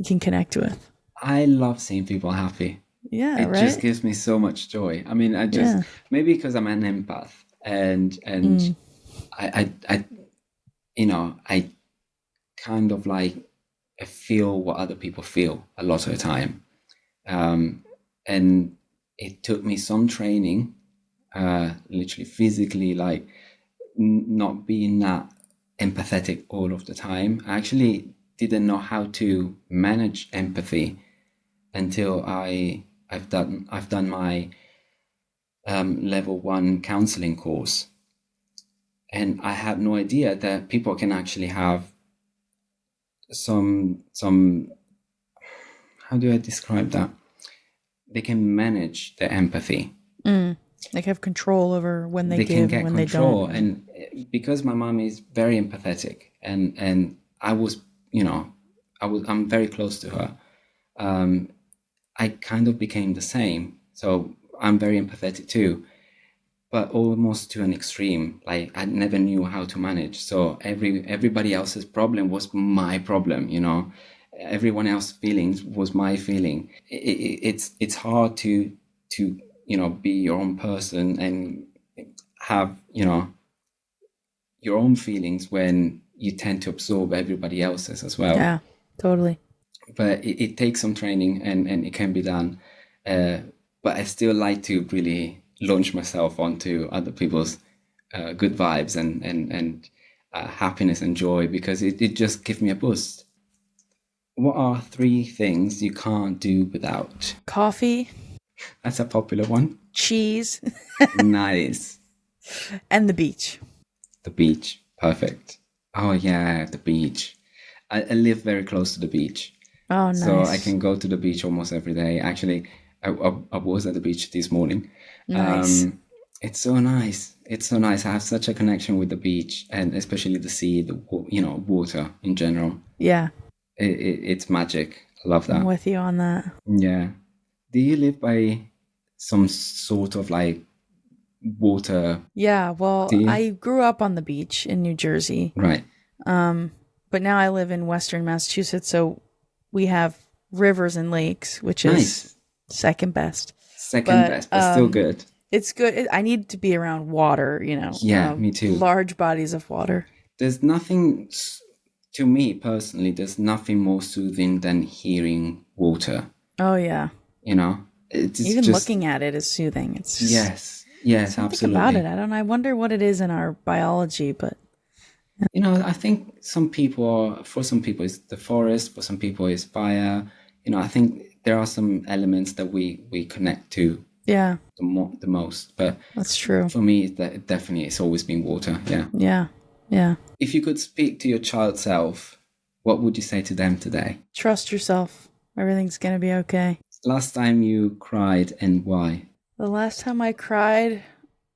can connect with. I love seeing people happy. Yeah, it just gives me so much joy. I mean, maybe because I'm an empath, and I kind of like, I feel what other people feel a lot of the time, and it took me some training, literally physically, like not being that empathetic all of the time. I actually didn't know how to manage empathy until I've done my level 1 counseling course, and I had no idea that people can actually have some how do I describe that? They can manage their empathy. They have control over when they give and when they don't. And because my mom is very empathetic, and I was, I'm very close to her. I kind of became the same. So I'm very empathetic too, but almost to an extreme. Like I never knew how to manage. So everybody else's problem was my problem, you know. Everyone else's feelings was my feeling. It's hard to you know, be your own person and have, you know, your own feelings when you tend to absorb everybody else's as well. Yeah, totally. But it takes some training and it can be done. But I still like to really launch myself onto other people's good vibes and happiness and joy, because it just gives me a boost. What are 3 things you can't do without? Coffee, That's a popular one. cheese, Nice. and the beach. The beach. Perfect. Oh, yeah, the beach. I live very close to the beach. Oh, nice. So I can go to the beach almost every day. Actually, I was at the beach this morning. Nice. It's so nice. It's so nice. I have such a connection with the beach, and especially the sea, you know, water in general. Yeah, It's magic. I love that. I'm with you on that. Yeah. Do you live by some sort of like water? Yeah, well, Do you? I grew up on the beach in New Jersey, Right. but now I live in Western Massachusetts, so we have rivers and lakes, which is Nice. second best. Second best, but still good. It's good. I need to be around water, you know. Yeah, me too. Large bodies of water. There's nothing, to me personally, there's nothing more soothing than hearing water. Oh yeah. You know, it's Even just, looking at it is soothing. It's just, yes, something absolutely. about it. I wonder what it is in our biology, but You know, I think for some people it's the forest, for some people it's fire. You know, I think there are some elements that we connect to yeah, the most. But that's true. for me, that definitely it's always been water. Yeah. Yeah, yeah. If you could speak to your child self, what would you say to them today? Trust yourself. Everything's gonna be okay. Last time you cried and why? The last time I cried,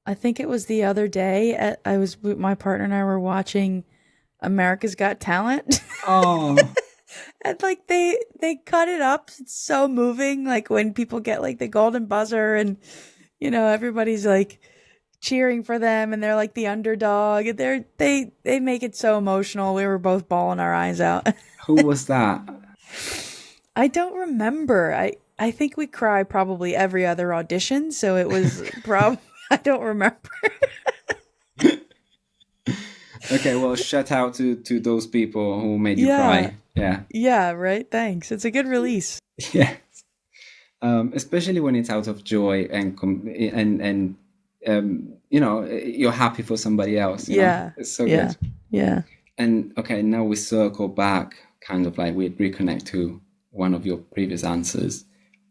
I think it was the other day. My partner and I were watching America's Got Talent. Oh, And like they cut it up. It's so moving. Like when people get like the golden buzzer and, you know, everybody's like cheering for them and they're like the underdog. And they make it so emotional. We were both bawling our eyes out. who was that? I don't remember. I think we cry probably every other audition. So it was I don't remember. Okay, well, shout out to those people who made you cry. Yeah. Yeah, right. Thanks. It's a good release. Yes. Especially when it's out of joy and you know, you're happy for somebody else. You know? It's so good. Yeah. And okay, now we circle back, kind of like we reconnect to one of your previous answers.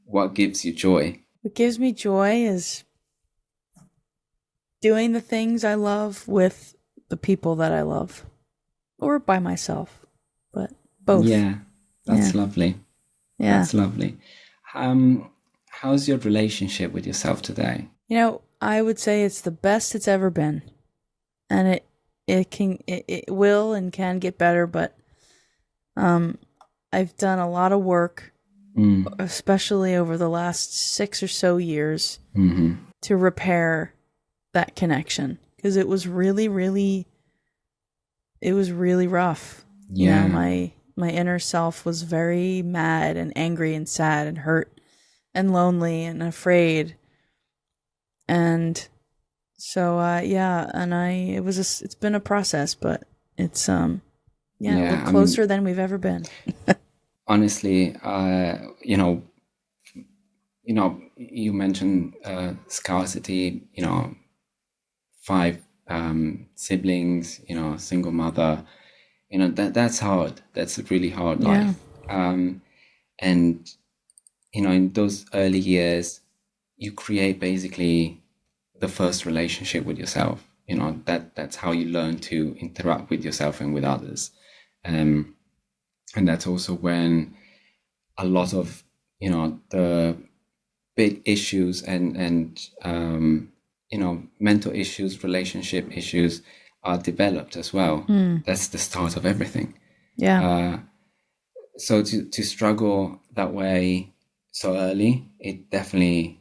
What gives you joy? What gives me joy is doing the things I love with the people that I love, or by myself, but both. Yeah, that's Yeah. lovely. Yeah. That's lovely. How's your relationship with yourself today? You know, I would say it's the best it's ever been, and it will and can get better, but I've done a lot of work, especially over the last 6 or so years, to repair that connection, because it was really rough. Yeah. You know, my inner self was very mad and angry and sad and hurt and lonely and afraid. And so, it's been a process, but it's, we're closer than we've ever been. Honestly, you mentioned scarcity, 5 siblings, single mother, that's hard. That's a really hard life. And, in those early years, you create basically the first relationship with yourself. That's how you learn to interact with yourself and with others. And that's also when a lot of, the big issues and mental issues, relationship issues are developed as well. That's the start of everything. Yeah. So to struggle that way, so early, it definitely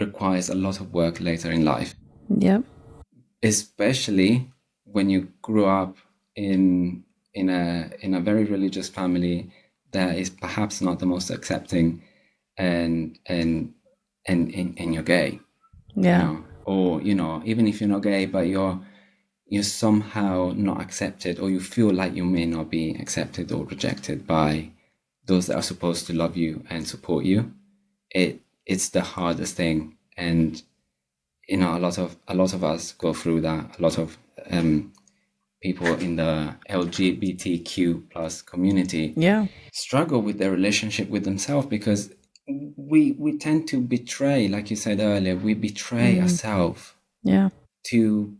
requires a lot of work later in life, Yep. especially when you grew up in a very religious family that is perhaps not the most accepting, and you're gay, Yeah. or even if you're not gay, but you're somehow not accepted, or you feel like you may not be accepted or rejected by those that are supposed to love you and support you. It's the hardest thing, and a lot of us go through that. A lot of people in the LGBTQ plus community struggle with their relationship with themselves, because we tend to betray, like you said earlier, we betray ourselves to,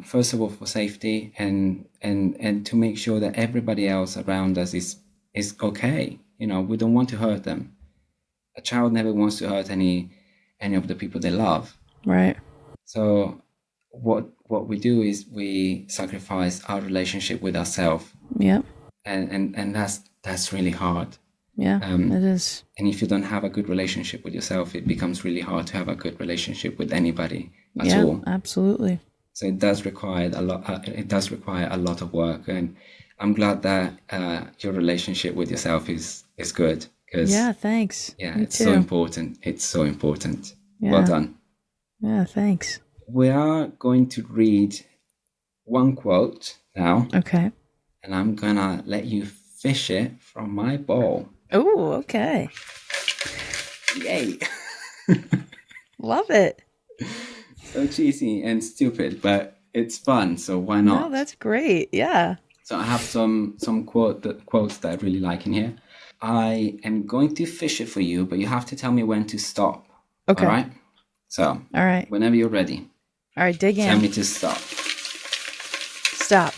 first of all, for safety, and to make sure that everybody else around us is okay. We don't want to hurt them. A child never wants to hurt any of the people they love. Right. So what we do is we sacrifice our relationship with ourselves. Yep. And that's really hard. Yeah, it is. And if you don't have a good relationship with yourself, it becomes really hard to have a good relationship with anybody at all. Yeah, absolutely. So it does require a lot. It does require a lot of work, and I'm glad that your relationship with yourself is good. Yeah, thanks. Yeah, Me it's too. so important. It's so important. Yeah. Well done. Yeah, thanks. We are going to read one quote now. Okay. And I'm gonna let you fish it from my bowl. Oh, okay. Yay! Love it. So cheesy and stupid, but it's fun, so why not? Oh, that's great. Yeah. So I have some quotes that I really like in here. I am going to fish it for you, but you have to tell me when to stop. Okay. All right? So, all right. Whenever you're ready. All right, dig in. Tell me to stop. Stop.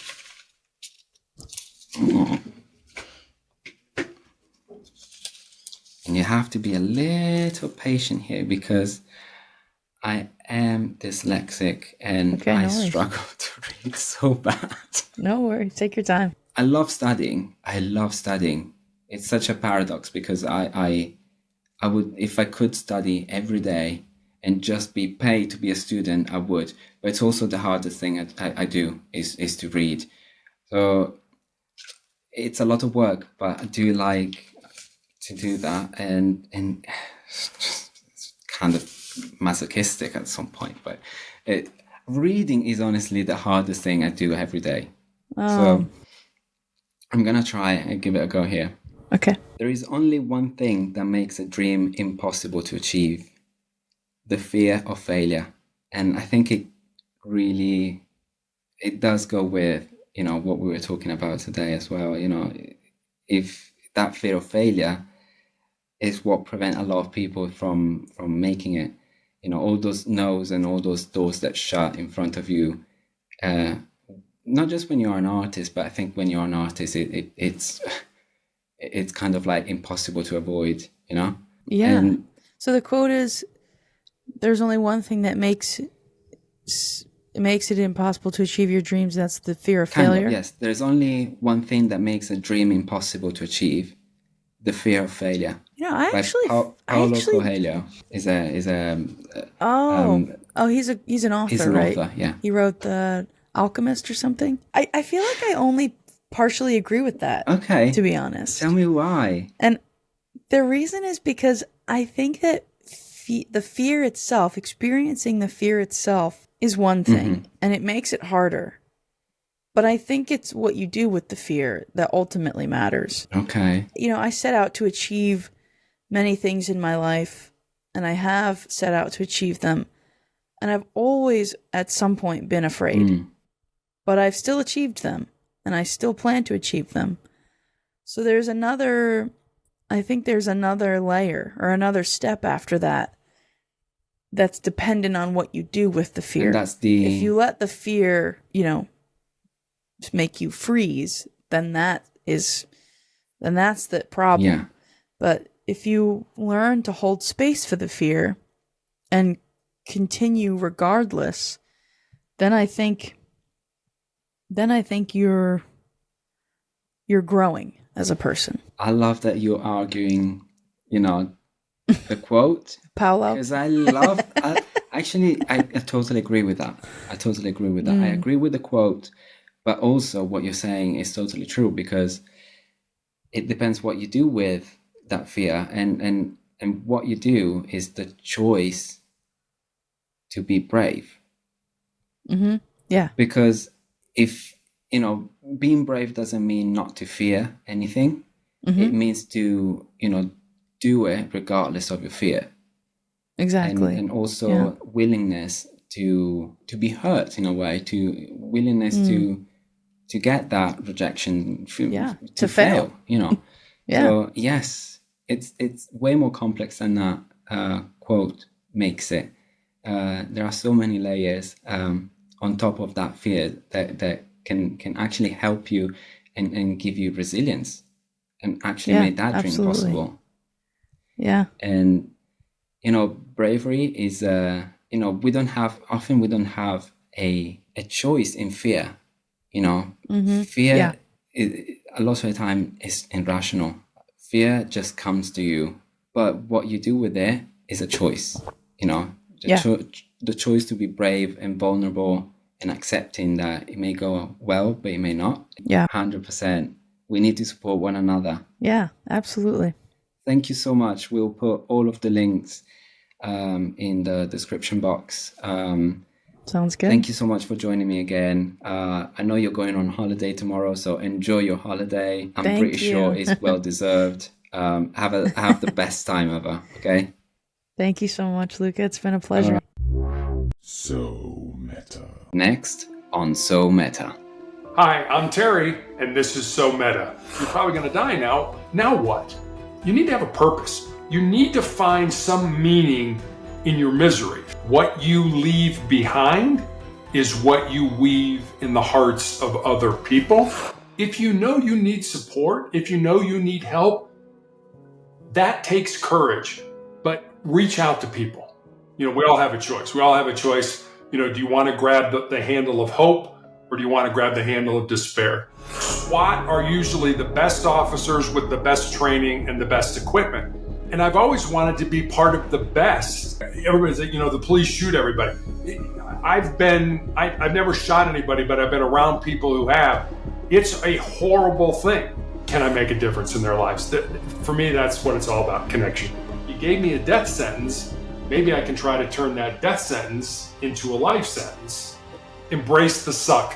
And you have to be a little patient here, because I am dyslexic and I struggle to read so bad. No worries. Take your time. I love studying. It's such a paradox, because I would, if I could study every day and just be paid to be a student, I would. But it's also the hardest thing I do is to read. So it's a lot of work, but I do like to do that, and it's kind of masochistic at some point. But reading is honestly the hardest thing I do every day. So I'm gonna try and give it a go here. Okay. There is only one thing that makes a dream impossible to achieve: the fear of failure. And I think it does go with, what we were talking about today as well. If that fear of failure is what prevent a lot of people from making it, all those no's and all those doors that shut in front of you, not just when you're an artist, but I think when you're an artist, it's kind of like impossible to avoid, Yeah. And so the quote is, there's only one thing that makes it impossible to achieve your dreams. That's the fear of failure. Yes. There's only one thing that makes a dream impossible to achieve: the fear of failure. I actually Paulo Coelho is a he's an author, he's an right? author, yeah. He wrote The Alchemist or something. I feel like I only partially agree with that. Okay. To be honest. Tell me why. And the reason is because I think that the fear itself, experiencing the fear itself, is one thing, and it makes it harder. But I think it's what you do with the fear that ultimately matters. Okay. I set out to achieve many things in my life, and I have set out to achieve them. And I've always, at some point, been afraid. But I've still achieved them, and I still plan to achieve them. So I think there's another layer or another step after that that's dependent on what you do with the fear. And that's if you let the fear, make you freeze, then that's the problem. Yeah. But if you learn to hold space for the fear and continue regardless, then I think you're growing as a person. I love that you're arguing, the quote. Paulo. Because I totally agree with that. I agree with the quote, but also what you're saying is totally true, because it depends what you do with that fear, and what you do is the choice to be brave. Mm-hmm. Yeah. Because if, being brave doesn't mean not to fear anything. Mm-hmm. It means to, do it regardless of your fear. Exactly. And also willingness to be hurt in a way, willingness to get that rejection, to fail. Yeah. So yes, it's way more complex than that quote makes it. There are so many layers on top of that fear that can actually help you and give you resilience and actually make that dream possible. Yeah. And bravery is we don't have a choice in fear. Fear is, a lot of the time, is irrational. Fear just comes to you, but what you do with it is a choice. The choice to be brave and vulnerable and accepting that it may go well, but it may not. 100%. We need to support one another. Yeah, absolutely. Thank you so much. We'll put all of the links in the description box. Sounds good. Thank you so much for joining me again. I know you're going on holiday tomorrow, so enjoy your holiday. I'm pretty sure it's well deserved. Have the best time ever. Okay. Thank you so much, Luca. It's been a pleasure. So meta. Next on So Meta. Hi, I'm Terry, and this is So Meta. You're probably going to die now. Now what? You need to have a purpose. You need to find some meaning in your misery. What you leave behind is what you weave in the hearts of other people. If you know you need support, if you know you need help, that takes courage, but reach out to people. We all have a choice. We all have a choice. Do you want to grab the handle of hope, or do you want to grab the handle of despair? SWAT are usually the best officers with the best training and the best equipment. And I've always wanted to be part of the best. Everybody's like, the police shoot everybody. I've never shot anybody, but I've been around people who have. It's a horrible thing. Can I make a difference in their lives? For me, that's what it's all about, connection. You gave me a death sentence. Maybe I can try to turn that death sentence into a life sentence. Embrace the suck.